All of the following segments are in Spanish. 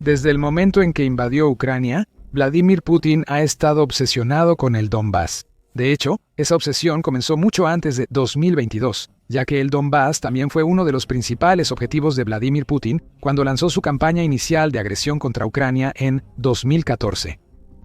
Desde el momento en que invadió Ucrania, Vladimir Putin ha estado obsesionado con el Donbass. De hecho, esa obsesión comenzó mucho antes de 2022, ya que el Donbass también fue uno de los principales objetivos de Vladimir Putin cuando lanzó su campaña inicial de agresión contra Ucrania en 2014.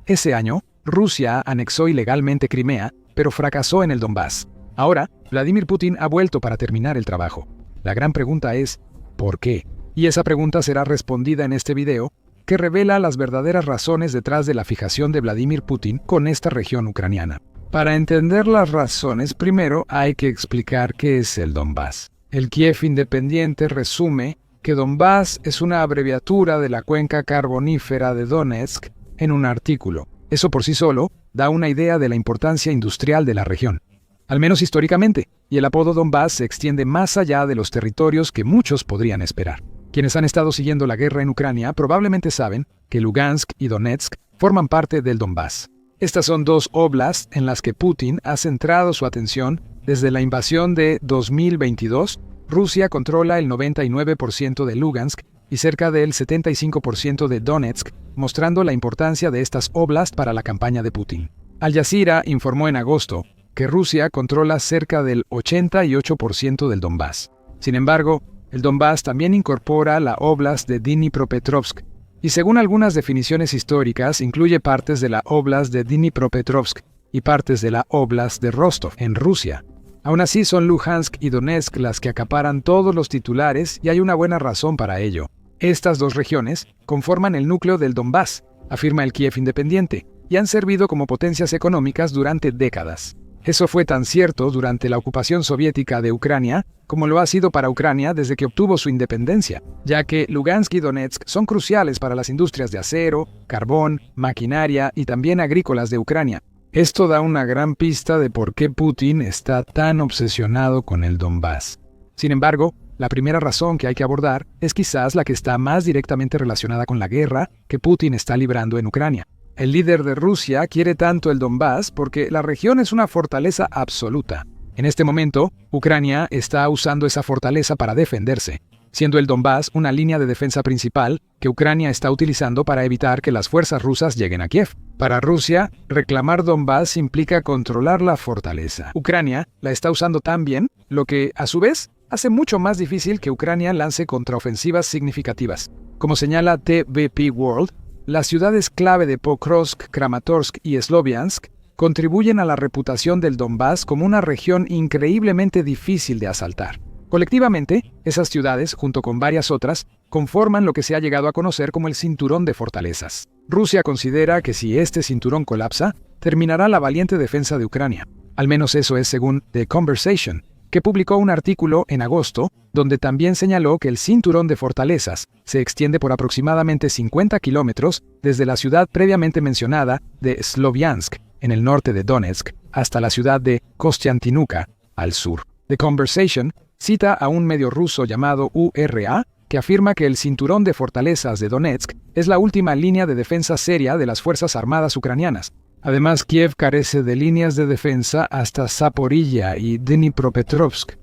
Ese año, Rusia anexó ilegalmente Crimea, pero fracasó en el Donbass. Ahora, Vladimir Putin ha vuelto para terminar el trabajo. La gran pregunta es, ¿por qué? Y esa pregunta será respondida en este video, que revela las verdaderas razones detrás de la fijación de Vladimir Putin con esta región ucraniana. Para entender las razones, primero hay que explicar qué es el Donbass. El Kiev Independiente resume que Donbass es una abreviatura de la cuenca carbonífera de Donetsk en un artículo. Eso por sí solo da una idea de la importancia industrial de la región, al menos históricamente, y el apodo Donbass se extiende más allá de los territorios que muchos podrían esperar. Quienes han estado siguiendo la guerra en Ucrania probablemente saben que Lugansk y Donetsk forman parte del Donbass. Estas son dos oblasts en las que Putin ha centrado su atención desde la invasión de 2022. Rusia controla el 99% de Lugansk y cerca del 75% de Donetsk, mostrando la importancia de estas oblasts para la campaña de Putin. Al Jazeera informó en agosto que Rusia controla cerca del 88% del Donbass. Sin embargo, el Donbass también incorpora la Oblast de Dnipropetrovsk y según algunas definiciones históricas incluye partes de la Oblast de Dnipropetrovsk y partes de la Oblast de Rostov, en Rusia. Aún así son Luhansk y Donetsk las que acaparan todos los titulares y hay una buena razón para ello. Estas dos regiones conforman el núcleo del Donbass, afirma el Kiev Independiente, y han servido como potencias económicas durante décadas. Eso fue tan cierto durante la ocupación soviética de Ucrania como lo ha sido para Ucrania desde que obtuvo su independencia, ya que Lugansk y Donetsk son cruciales para las industrias de acero, carbón, maquinaria y también agrícolas de Ucrania. Esto da una gran pista de por qué Putin está tan obsesionado con el Donbass. Sin embargo, la primera razón que hay que abordar es quizás la que está más directamente relacionada con la guerra que Putin está librando en Ucrania. El líder de Rusia quiere tanto el Donbass porque la región es una fortaleza absoluta. En este momento, Ucrania está usando esa fortaleza para defenderse, siendo el Donbass una línea de defensa principal que Ucrania está utilizando para evitar que las fuerzas rusas lleguen a Kiev. Para Rusia, reclamar Donbass implica controlar la fortaleza. Ucrania la está usando tan bien, lo que, a su vez, hace mucho más difícil que Ucrania lance contraofensivas significativas. Como señala TVP World, las ciudades clave de Pokrovsk, Kramatorsk y Sloviansk contribuyen a la reputación del Donbass como una región increíblemente difícil de asaltar. Colectivamente, esas ciudades, junto con varias otras, conforman lo que se ha llegado a conocer como el cinturón de fortalezas. Rusia considera que si este cinturón colapsa, terminará la valiente defensa de Ucrania. Al menos eso es según The Conversation, que publicó un artículo en agosto donde también señaló que el cinturón de fortalezas se extiende por aproximadamente 50 kilómetros desde la ciudad previamente mencionada de Sloviansk, en el norte de Donetsk, hasta la ciudad de Kostiantinuka, al sur. The Conversation cita a un medio ruso llamado URA, que afirma que el cinturón de fortalezas de Donetsk es la última línea de defensa seria de las Fuerzas Armadas ucranianas. Además, Kiev carece de líneas de defensa hasta Zaporilla y Dnipropetrovsk.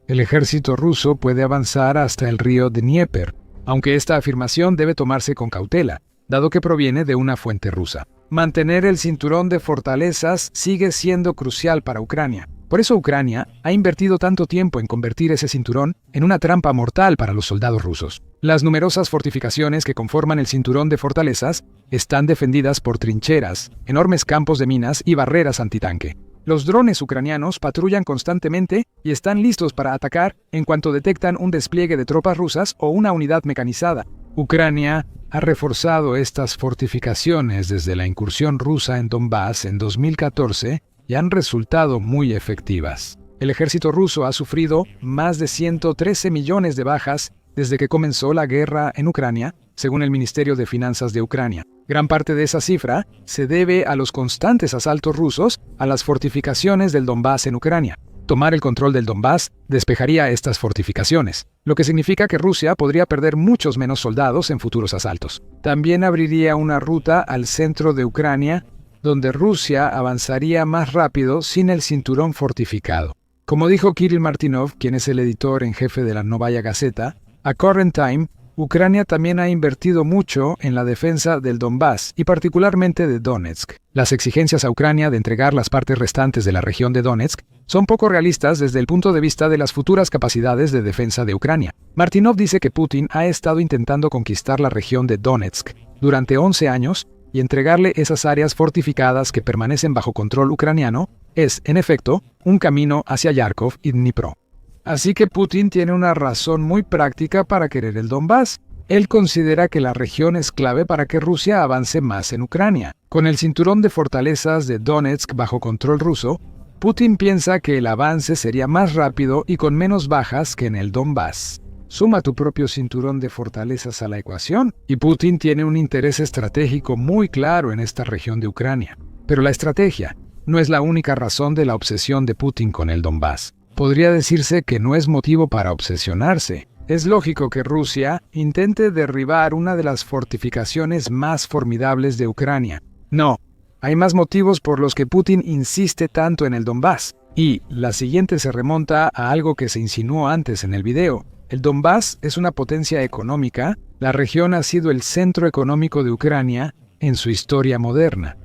El ejército ruso puede avanzar hasta el río Dnieper, aunque esta afirmación debe tomarse con cautela, dado que proviene de una fuente rusa. Mantener el cinturón de fortalezas sigue siendo crucial para Ucrania. Por eso Ucrania ha invertido tanto tiempo en convertir ese cinturón en una trampa mortal para los soldados rusos. Las numerosas fortificaciones que conforman el cinturón de fortalezas están defendidas por trincheras, enormes campos de minas y barreras antitanque. Los drones ucranianos patrullan constantemente y están listos para atacar en cuanto detectan un despliegue de tropas rusas o una unidad mecanizada. Ucrania ha reforzado estas fortificaciones desde la incursión rusa en Donbass en 2014 y han resultado muy efectivas. El ejército ruso ha sufrido más de 113 millones de bajas desde que comenzó la guerra en Ucrania, según el Ministerio de Finanzas de Ucrania. Gran parte de esa cifra se debe a los constantes asaltos rusos a las fortificaciones del Donbass en Ucrania. Tomar el control del Donbass despejaría estas fortificaciones, lo que significa que Rusia podría perder muchos menos soldados en futuros asaltos. También abriría una ruta al centro de Ucrania, donde Rusia avanzaría más rápido sin el cinturón fortificado. Como dijo Kirill Martynov, quien es el editor en jefe de la Novaya Gazeta, a Current Time Ucrania también ha invertido mucho en la defensa del Donbass y particularmente de Donetsk. Las exigencias a Ucrania de entregar las partes restantes de la región de Donetsk son poco realistas desde el punto de vista de las futuras capacidades de defensa de Ucrania. Martynov dice que Putin ha estado intentando conquistar la región de Donetsk durante 11 años y entregarle esas áreas fortificadas que permanecen bajo control ucraniano es, en efecto, un camino hacia Yarkov y Dnipro. Así que Putin tiene una razón muy práctica para querer el Donbass. Él considera que la región es clave para que Rusia avance más en Ucrania. Con el cinturón de fortalezas de Donetsk bajo control ruso, Putin piensa que el avance sería más rápido y con menos bajas que en el Donbass. Suma tu propio cinturón de fortalezas a la ecuación, y Putin tiene un interés estratégico muy claro en esta región de Ucrania. Pero la estrategia no es la única razón de la obsesión de Putin con el Donbass. Podría decirse que no es motivo para obsesionarse. Es lógico que Rusia intente derribar una de las fortificaciones más formidables de Ucrania. No, hay más motivos por los que Putin insiste tanto en el Donbass. Y la siguiente se remonta a algo que se insinuó antes en el video. El Donbass es una potencia económica. La región ha sido el centro económico de Ucrania en su historia moderna,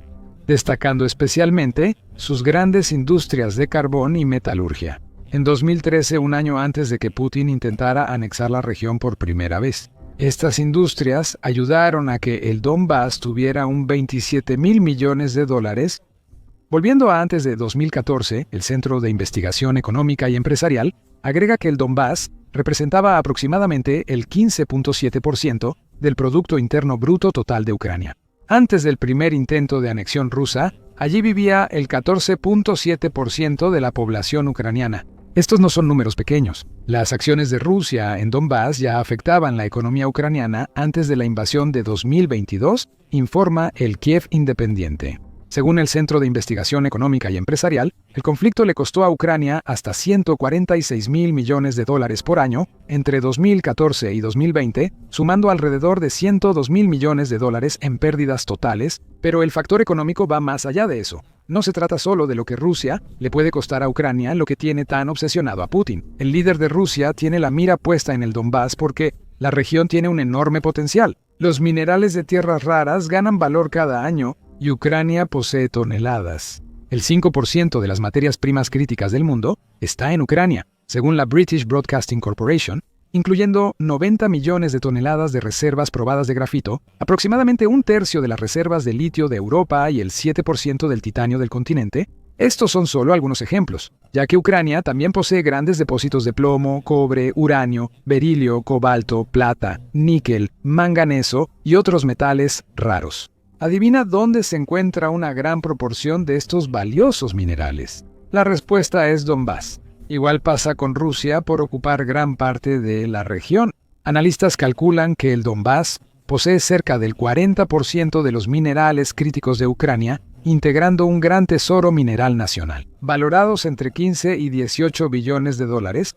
destacando especialmente sus grandes industrias de carbón y metalurgia. En 2013, un año antes de que Putin intentara anexar la región por primera vez, estas industrias ayudaron a que el Donbass tuviera un 27.000 millones de dólares. Volviendo a antes de 2014, el Centro de Investigación Económica y Empresarial agrega que el Donbass representaba aproximadamente el 15.7% del Producto Interno Bruto total de Ucrania. Antes del primer intento de anexión rusa, allí vivía el 14.7% de la población ucraniana. Estos no son números pequeños. Las acciones de Rusia en Donbass ya afectaban la economía ucraniana antes de la invasión de 2022, informa el Kiev Independiente. Según el Centro de Investigación Económica y Empresarial, el conflicto le costó a Ucrania hasta 146.000 millones de dólares por año entre 2014 y 2020, sumando alrededor de 102.000 millones de dólares en pérdidas totales, pero el factor económico va más allá de eso. No se trata solo de lo que Rusia le puede costar a Ucrania lo que tiene tan obsesionado a Putin. El líder de Rusia tiene la mira puesta en el Donbass porque la región tiene un enorme potencial. Los minerales de tierras raras ganan valor cada año y Ucrania posee toneladas. El 5% de las materias primas críticas del mundo está en Ucrania, según la British Broadcasting Corporation, incluyendo 90 millones de toneladas de reservas probadas de grafito, aproximadamente un tercio de las reservas de litio de Europa y el 7% del titanio del continente. Estos son solo algunos ejemplos, ya que Ucrania también posee grandes depósitos de plomo, cobre, uranio, berilio, cobalto, plata, níquel, manganeso y otros metales raros. Adivina dónde se encuentra una gran proporción de estos valiosos minerales. La respuesta es Donbass. Igual pasa con Rusia por ocupar gran parte de la región. Analistas calculan que el Donbass posee cerca del 40% de los minerales críticos de Ucrania, integrando un gran tesoro mineral nacional, valorados entre 15 y 18 billones de dólares.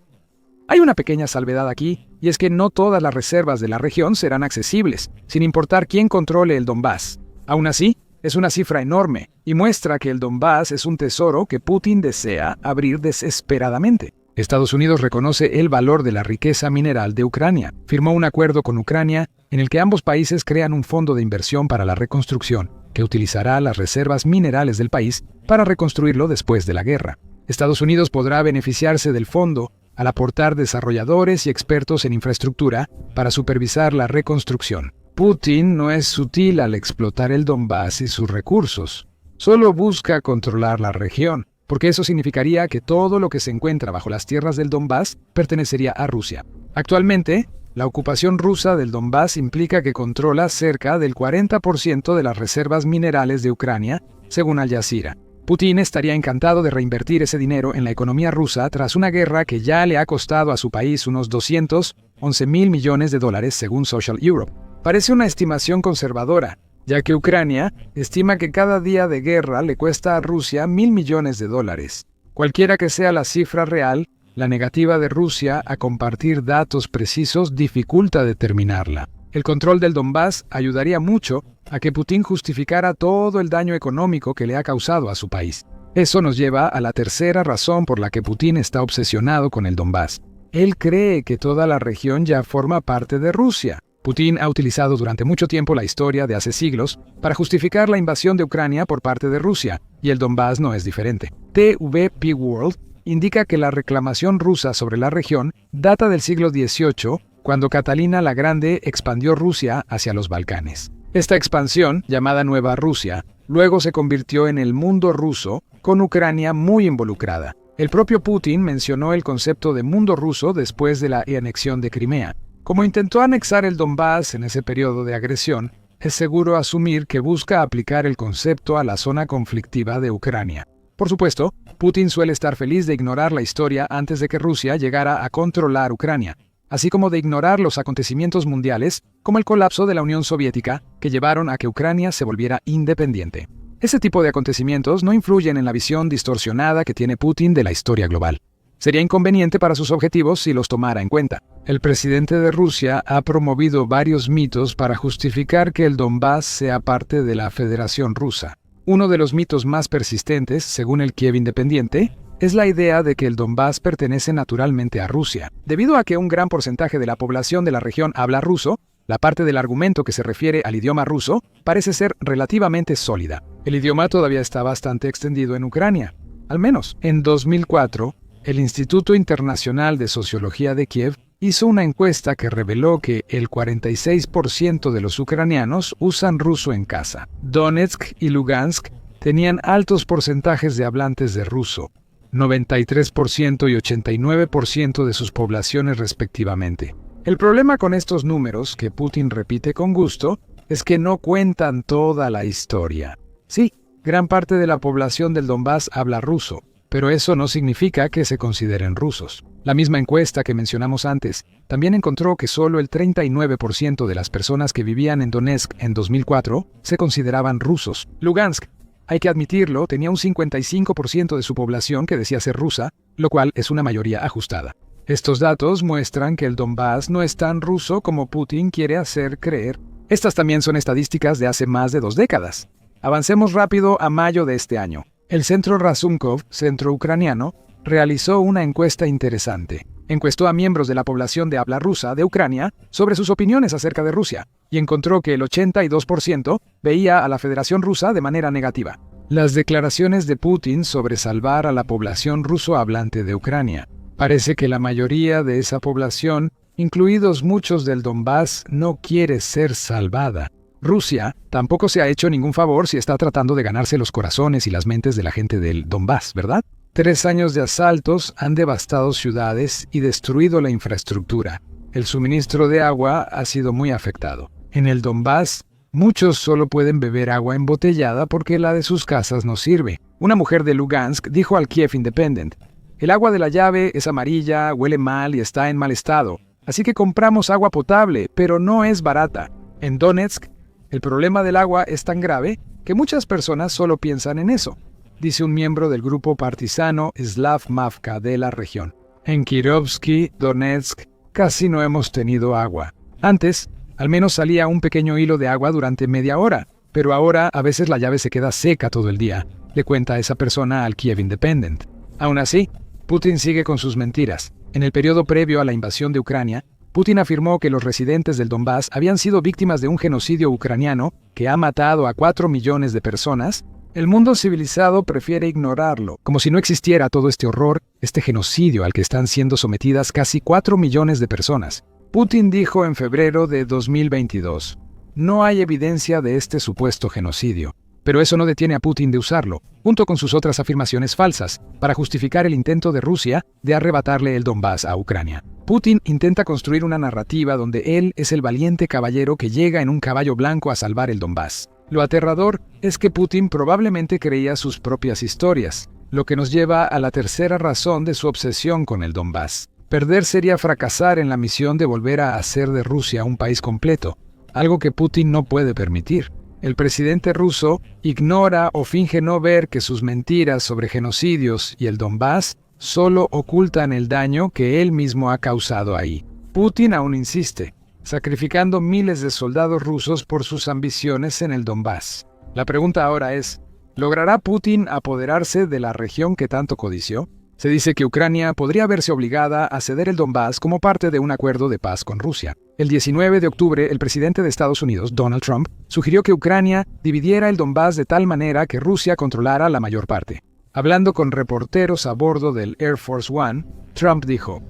Hay una pequeña salvedad aquí, y es que no todas las reservas de la región serán accesibles, sin importar quién controle el Donbass. Aún así, es una cifra enorme y muestra que el Donbass es un tesoro que Putin desea abrir desesperadamente. Estados Unidos reconoce el valor de la riqueza mineral de Ucrania. Firmó un acuerdo con Ucrania en el que ambos países crean un fondo de inversión para la reconstrucción, que utilizará las reservas minerales del país para reconstruirlo después de la guerra. Estados Unidos podrá beneficiarse del fondo al aportar desarrolladores y expertos en infraestructura para supervisar la reconstrucción. Putin no es sutil al explotar el Donbass y sus recursos. Solo busca controlar la región, porque eso significaría que todo lo que se encuentra bajo las tierras del Donbass pertenecería a Rusia. Actualmente, la ocupación rusa del Donbass implica que controla cerca del 40% de las reservas minerales de Ucrania, según Al Jazeera. Putin estaría encantado de reinvertir ese dinero en la economía rusa tras una guerra que ya le ha costado a su país unos 211.000 millones de dólares, según Social Europe. Parece una estimación conservadora, ya que Ucrania estima que cada día de guerra le cuesta a Rusia 1.000 millones de dólares. Cualquiera que sea la cifra real, la negativa de Rusia a compartir datos precisos dificulta determinarla. El control del Donbass ayudaría mucho a que Putin justificara todo el daño económico que le ha causado a su país. Eso nos lleva a la tercera razón por la que Putin está obsesionado con el Donbass. Él cree que toda la región ya forma parte de Rusia. Putin ha utilizado durante mucho tiempo la historia de hace siglos para justificar la invasión de Ucrania por parte de Rusia, y el Donbass no es diferente. TVP World indica que la reclamación rusa sobre la región data del siglo XVIII, cuando Catalina la Grande expandió Rusia hacia los Balcanes. Esta expansión, llamada Nueva Rusia, luego se convirtió en el mundo ruso, con Ucrania muy involucrada. El propio Putin mencionó el concepto de mundo ruso después de la anexión de Crimea. Como intentó anexar el Donbass en ese periodo de agresión, es seguro asumir que busca aplicar el concepto a la zona conflictiva de Ucrania. Por supuesto, Putin suele estar feliz de ignorar la historia antes de que Rusia llegara a controlar Ucrania, así como de ignorar los acontecimientos mundiales, como el colapso de la Unión Soviética, que llevaron a que Ucrania se volviera independiente. Ese tipo de acontecimientos no influyen en la visión distorsionada que tiene Putin de la historia global. Sería inconveniente para sus objetivos si los tomara en cuenta. El presidente de Rusia ha promovido varios mitos para justificar que el Donbass sea parte de la Federación Rusa. Uno de los mitos más persistentes, según el Kiev Independiente, es la idea de que el Donbass pertenece naturalmente a Rusia. Debido a que un gran porcentaje de la población de la región habla ruso, la parte del argumento que se refiere al idioma ruso parece ser relativamente sólida. El idioma todavía está bastante extendido en Ucrania. Al menos, en 2004, el Instituto Internacional de Sociología de Kiev hizo una encuesta que reveló que el 46% de los ucranianos usan ruso en casa. Donetsk y Lugansk tenían altos porcentajes de hablantes de ruso, 93% y 89% de sus poblaciones respectivamente. El problema con estos números, que Putin repite con gusto, es que no cuentan toda la historia. Sí, gran parte de la población del Donbass habla ruso, pero eso no significa que se consideren rusos. La misma encuesta que mencionamos antes también encontró que solo el 39% de las personas que vivían en Donetsk en 2004 se consideraban rusos. Lugansk, hay que admitirlo, tenía un 55% de su población que decía ser rusa, lo cual es una mayoría ajustada. Estos datos muestran que el Donbass no es tan ruso como Putin quiere hacer creer. Estas también son estadísticas de hace más de 2 décadas. Avancemos rápido a mayo de este año. El Centro Razumkov, centro ucraniano, realizó una encuesta interesante. Encuestó a miembros de la población de habla rusa de Ucrania sobre sus opiniones acerca de Rusia, y encontró que el 82% veía a la Federación Rusa de manera negativa. Las declaraciones de Putin sobre salvar a la población ruso hablante de Ucrania. Parece que la mayoría de esa población, incluidos muchos del Donbass, no quiere ser salvada. Rusia tampoco se ha hecho ningún favor si está tratando de ganarse los corazones y las mentes de la gente del Donbass, ¿verdad? 3 años de asaltos han devastado ciudades y destruido la infraestructura. El suministro de agua ha sido muy afectado. En el Donbass, muchos solo pueden beber agua embotellada porque la de sus casas no sirve. Una mujer de Lugansk dijo al Kiev Independent: "El agua de la llave es amarilla, huele mal y está en mal estado. Así que compramos agua potable, pero no es barata". En Donetsk, el problema del agua es tan grave que muchas personas solo piensan en eso, dice un miembro del grupo partisano Slav Mavka de la región. En Kirovsky, Donetsk, casi no hemos tenido agua. Antes, al menos salía un pequeño hilo de agua durante media hora, pero ahora a veces la llave se queda seca todo el día, le cuenta esa persona al Kiev Independent. Aún así, Putin sigue con sus mentiras. En el periodo previo a la invasión de Ucrania, Putin afirmó que los residentes del Donbass habían sido víctimas de un genocidio ucraniano que ha matado a 4 millones de personas. El mundo civilizado prefiere ignorarlo, como si no existiera todo este horror, este genocidio al que están siendo sometidas casi 4 millones de personas. Putin dijo en febrero de 2022, "No hay evidencia de este supuesto genocidio". Pero eso no detiene a Putin de usarlo, junto con sus otras afirmaciones falsas, para justificar el intento de Rusia de arrebatarle el Donbass a Ucrania. Putin intenta construir una narrativa donde él es el valiente caballero que llega en un caballo blanco a salvar el Donbass. Lo aterrador es que Putin probablemente creía sus propias historias, lo que nos lleva a la tercera razón de su obsesión con el Donbass. Perder sería fracasar en la misión de volver a hacer de Rusia un país completo, algo que Putin no puede permitir. El presidente ruso ignora o finge no ver que sus mentiras sobre genocidios y el Donbass solo ocultan el daño que él mismo ha causado ahí. Putin aún insiste, sacrificando miles de soldados rusos por sus ambiciones en el Donbass. La pregunta ahora es, ¿logrará Putin apoderarse de la región que tanto codició? Se dice que Ucrania podría verse obligada a ceder el Donbass como parte de un acuerdo de paz con Rusia. El 19 de octubre, el presidente de Estados Unidos, Donald Trump, sugirió que Ucrania dividiera el Donbass de tal manera que Rusia controlara la mayor parte. Hablando con reporteros a bordo del Air Force One, Trump dijo: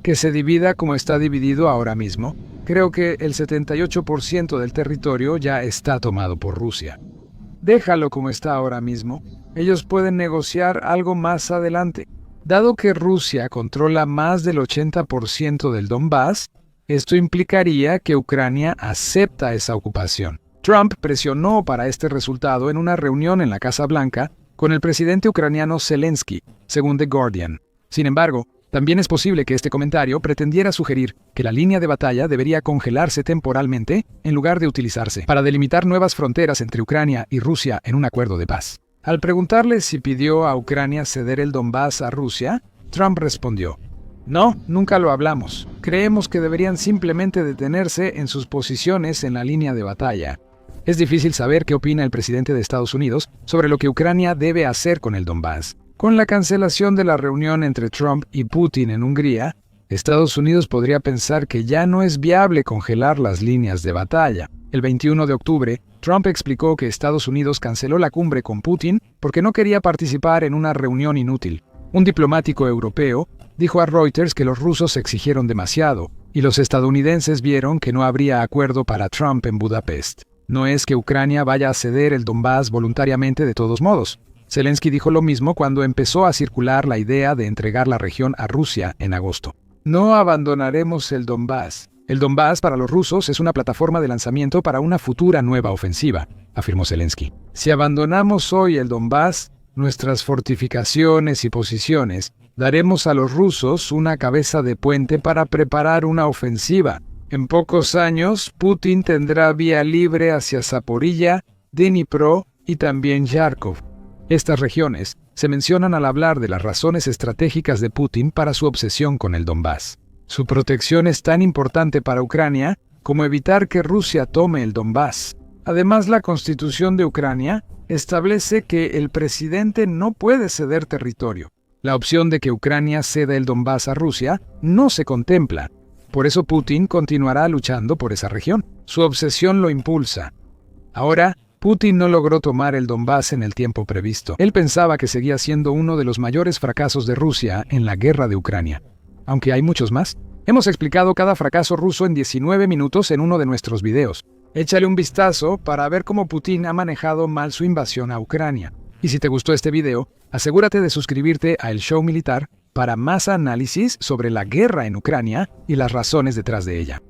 «Que se divida como está dividido ahora mismo. Creo que el 78% del territorio ya está tomado por Rusia. Déjalo como está ahora mismo. Ellos pueden negociar algo más adelante». Dado que Rusia controla más del 80% del Donbass, esto implicaría que Ucrania acepta esa ocupación. Trump presionó para este resultado en una reunión en la Casa Blanca con el presidente ucraniano Zelensky, según The Guardian. Sin embargo, también es posible que este comentario pretendiera sugerir que la línea de batalla debería congelarse temporalmente en lugar de utilizarse para delimitar nuevas fronteras entre Ucrania y Rusia en un acuerdo de paz. Al preguntarle si pidió a Ucrania ceder el Donbass a Rusia, Trump respondió: «No, nunca lo hablamos. Creemos que deberían simplemente detenerse en sus posiciones en la línea de batalla». Es difícil saber qué opina el presidente de Estados Unidos sobre lo que Ucrania debe hacer con el Donbass. Con la cancelación de la reunión entre Trump y Putin en Hungría, Estados Unidos podría pensar que ya no es viable congelar las líneas de batalla. El 21 de octubre, Trump explicó que Estados Unidos canceló la cumbre con Putin porque no quería participar en una reunión inútil. Un diplomático europeo dijo a Reuters que los rusos exigieron demasiado y los estadounidenses vieron que no habría acuerdo para Trump en Budapest. No es que Ucrania vaya a ceder el Donbass voluntariamente de todos modos. Zelensky dijo lo mismo cuando empezó a circular la idea de entregar la región a Rusia en agosto. «No abandonaremos el Donbass. El Donbass para los rusos es una plataforma de lanzamiento para una futura nueva ofensiva», afirmó Zelensky. «Si abandonamos hoy el Donbass, nuestras fortificaciones y posiciones, daremos a los rusos una cabeza de puente para preparar una ofensiva. En pocos años, Putin tendrá vía libre hacia Zaporilla, Dnipro y también Kharkov». Estas regiones se mencionan al hablar de las razones estratégicas de Putin para su obsesión con el Donbass. Su protección es tan importante para Ucrania como evitar que Rusia tome el Donbass. Además, la Constitución de Ucrania establece que el presidente no puede ceder territorio. La opción de que Ucrania ceda el Donbass a Rusia no se contempla. Por eso Putin continuará luchando por esa región. Su obsesión lo impulsa. Ahora, Putin no logró tomar el Donbass en el tiempo previsto. Él pensaba que seguía siendo uno de los mayores fracasos de Rusia en la guerra de Ucrania. Aunque hay muchos más. Hemos explicado cada fracaso ruso en 19 minutos en uno de nuestros videos. Échale un vistazo para ver cómo Putin ha manejado mal su invasión a Ucrania. Y si te gustó este video, asegúrate de suscribirte a El Show Militar para más análisis sobre la guerra en Ucrania y las razones detrás de ella.